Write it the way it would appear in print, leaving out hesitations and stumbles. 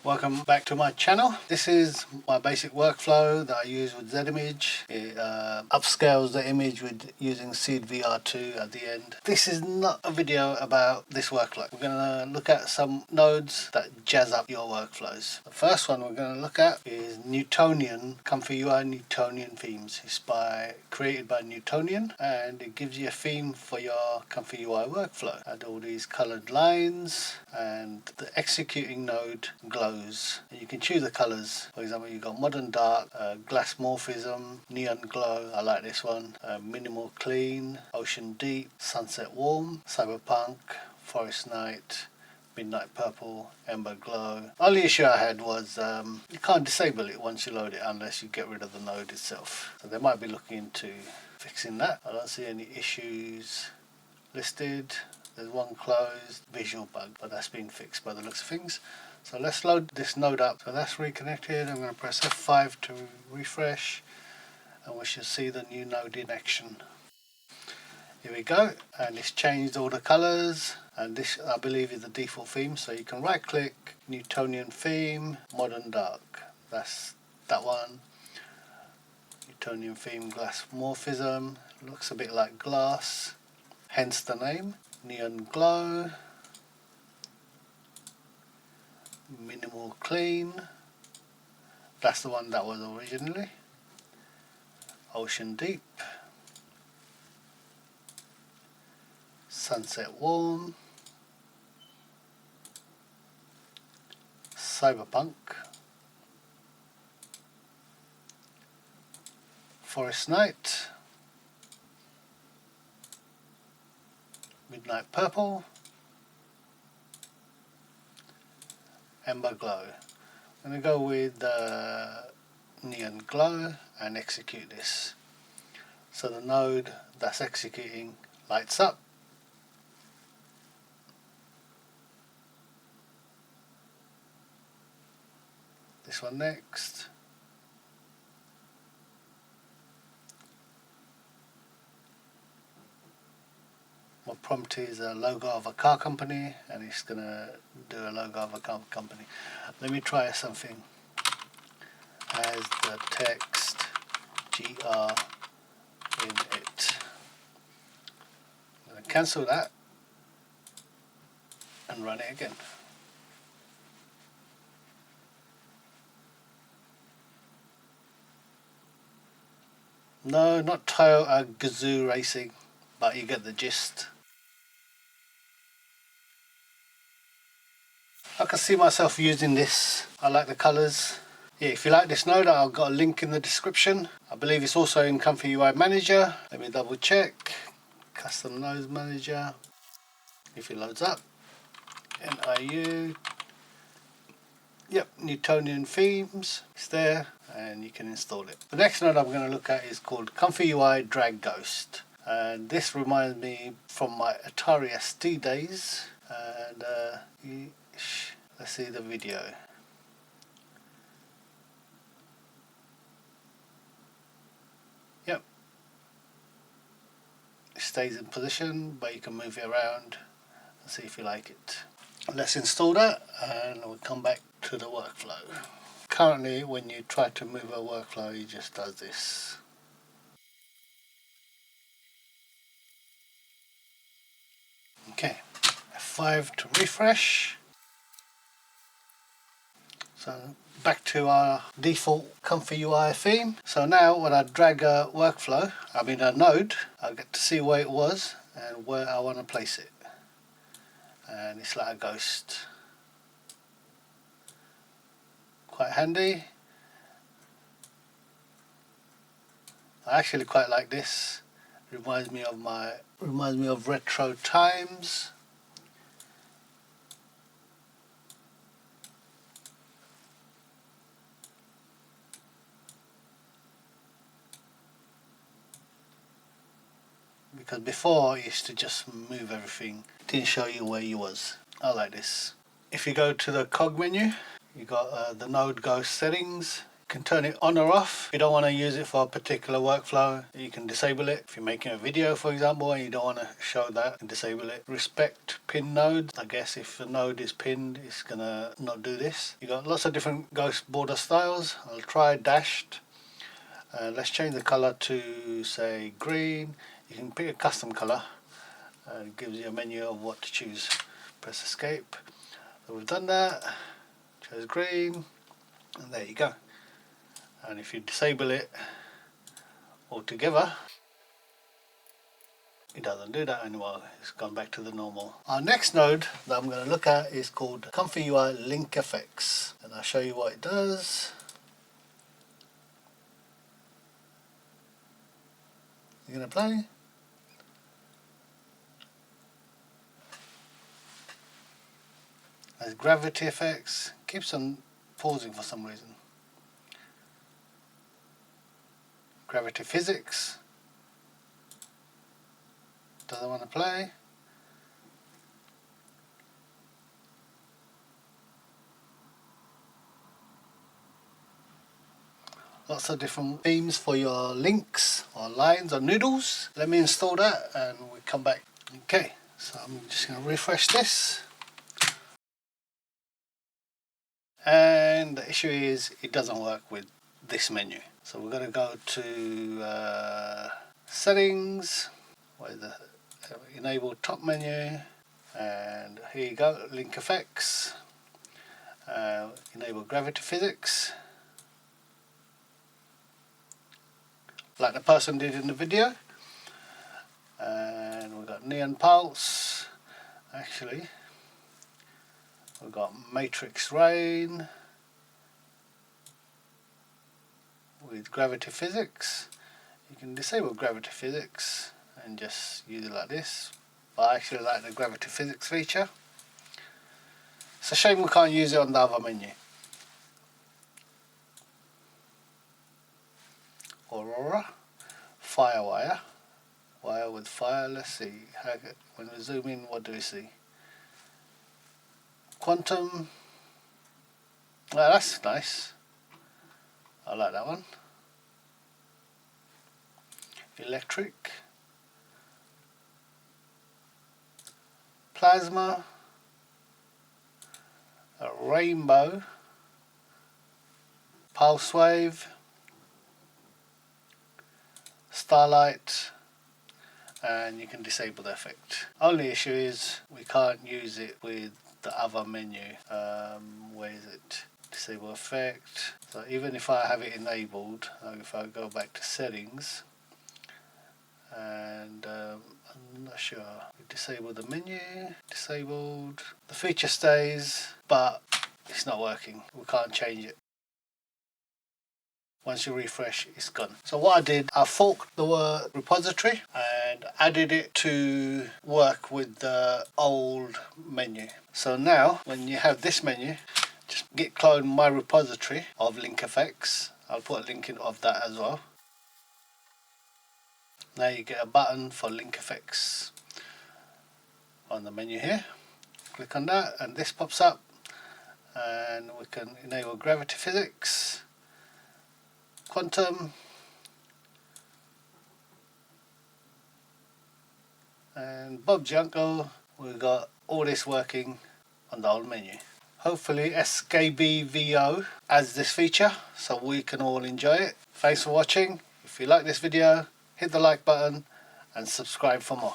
Welcome back to my channel. This is my basic workflow that I use with ZImage. It upscales the image with using SeedVR2 at the end. This is not a video about this workflow. We're going to look at some nodes that jazz up your workflows. The first one we're going to look at is Niutonian, ComfyUI Niutonian Themes. It's created by Niutonian, and it gives you a theme for your ComfyUI workflow. Add all these colored lines, and the executing node glows. And you can choose the colors. For example, you've got modern dark, glass morphism, neon glow. I like this one. Minimal clean, ocean deep, sunset warm, cyberpunk, forest night, midnight purple, ember glow. Only issue I had was you can't disable it once you load it unless you get rid of the node itself. So they might be looking into fixing that. I don't see any issues listed. There's one closed visual bug, but that's been fixed by the looks of things. So let's load this node up. So that's reconnected. I'm going to press F5 to refresh, and we should see the new node in action. Here we go, and it's changed all the colors, and this I believe is the default theme. So you can right click, Niutonian theme, modern dark. That's that one. Niutonian theme, glass morphism. Looks a bit like glass, hence the name. Neon glow, minimal clean, that's the one that was originally. Ocean deep, sunset warm, cyberpunk, forest night, midnight purple, ember glow. I'm going to go with neon glow and execute this. So the node that's executing lights up. This one next. My prompt is a logo of a car company, and it's going to do a logo of a car company. Let me try something. As the text GR in it. I'm going to cancel that and run it again. No, not Toyota Gazoo Racing, but you get the gist. I can see myself using this. I like the colors. Yeah, if you like this node, I've got a link in the description. I believe it's also in ComfyUI Manager. Let me double check. Custom Nodes Manager. If it loads up. NIU. Yep, Niutonian Themes. It's there, and you can install it. The next node I'm going to look at is called ComfyUI Drag Ghost. And this reminds me from my Atari ST days. And let's see the video. Yep. It stays in position, but you can move it around and see if you like it. Let's install that, and we'll come back to the workflow. Currently, when you try to move a workflow, it just does this. Okay, F5 to refresh. So back to our default ComfyUI theme. So now when I drag a workflow, a node, I get to see where it was and where I want to place it. And it's like a ghost. Quite handy. I actually quite like this. Reminds me of retro times. Because before it used to just move everything. It didn't show you where you was. I like this. If you go to the cog menu, you got the node ghost settings. You can turn it on or off. If you don't want to use it for a particular workflow, you can disable it. If you're making a video, for example, and you don't want to show that, you can disable it. Respect pin nodes. I guess if the node is pinned, it's gonna not do this. You got lots of different ghost border styles. I'll try dashed. Let's change the color to, say, green. You can pick a custom color. It gives you a menu of what to choose. Press escape. So we've done that. Chose green, and there you go. And if you disable it altogether, it doesn't do that anymore. It's gone back to the normal. Our next node that I'm going to look at is called ComfyUI LinkFX, and I'll show you what it does. You're going to play. There's gravity effects. Keeps on pausing for some reason. Gravity physics. Doesn't want to play. Lots of different themes for your links or lines or noodles. Let me install that and we come back. Okay, so I'm just going to refresh this. And the issue is it doesn't work with this menu. So we're going to go to settings, where the enable top menu, and here you go, LinkFX, enable gravity physics, like the person did in the video, and we've got neon pulse. Actually, we've got matrix rain with gravity physics. You can disable gravity physics and just use it like this, but I actually like the gravity physics feature. It's a shame we can't use it on the other menu. Aurora, firewire, wire with fire. Let's see, when we zoom in, what do we see? Quantum. Well, that's nice. I like that one. Electric. Plasma. A rainbow. Pulse wave. Starlight. And you can disable the effect. Only issue is we can't use it with the other menu. Where is it? Disable effect. So even if I have it enabled, if I go back to settings, and I'm not sure, we disable the menu, disabled, the feature stays, but it's not working. We can't change it. Once you refresh, it's gone. So what I did, I forked the repository and added it to work with the old menu. So now, when you have this menu, just git clone my repository of LinkFX. I'll put a link in of that as well. Now you get a button for LinkFX on the menu here. Click on that and this pops up, and we can enable gravity physics, quantum, and Bob Junko. We've got all this working on the old menu. Hopefully SKBVO adds this feature so we can all enjoy it. Thanks for watching. If you like this video, hit the like button and subscribe for more.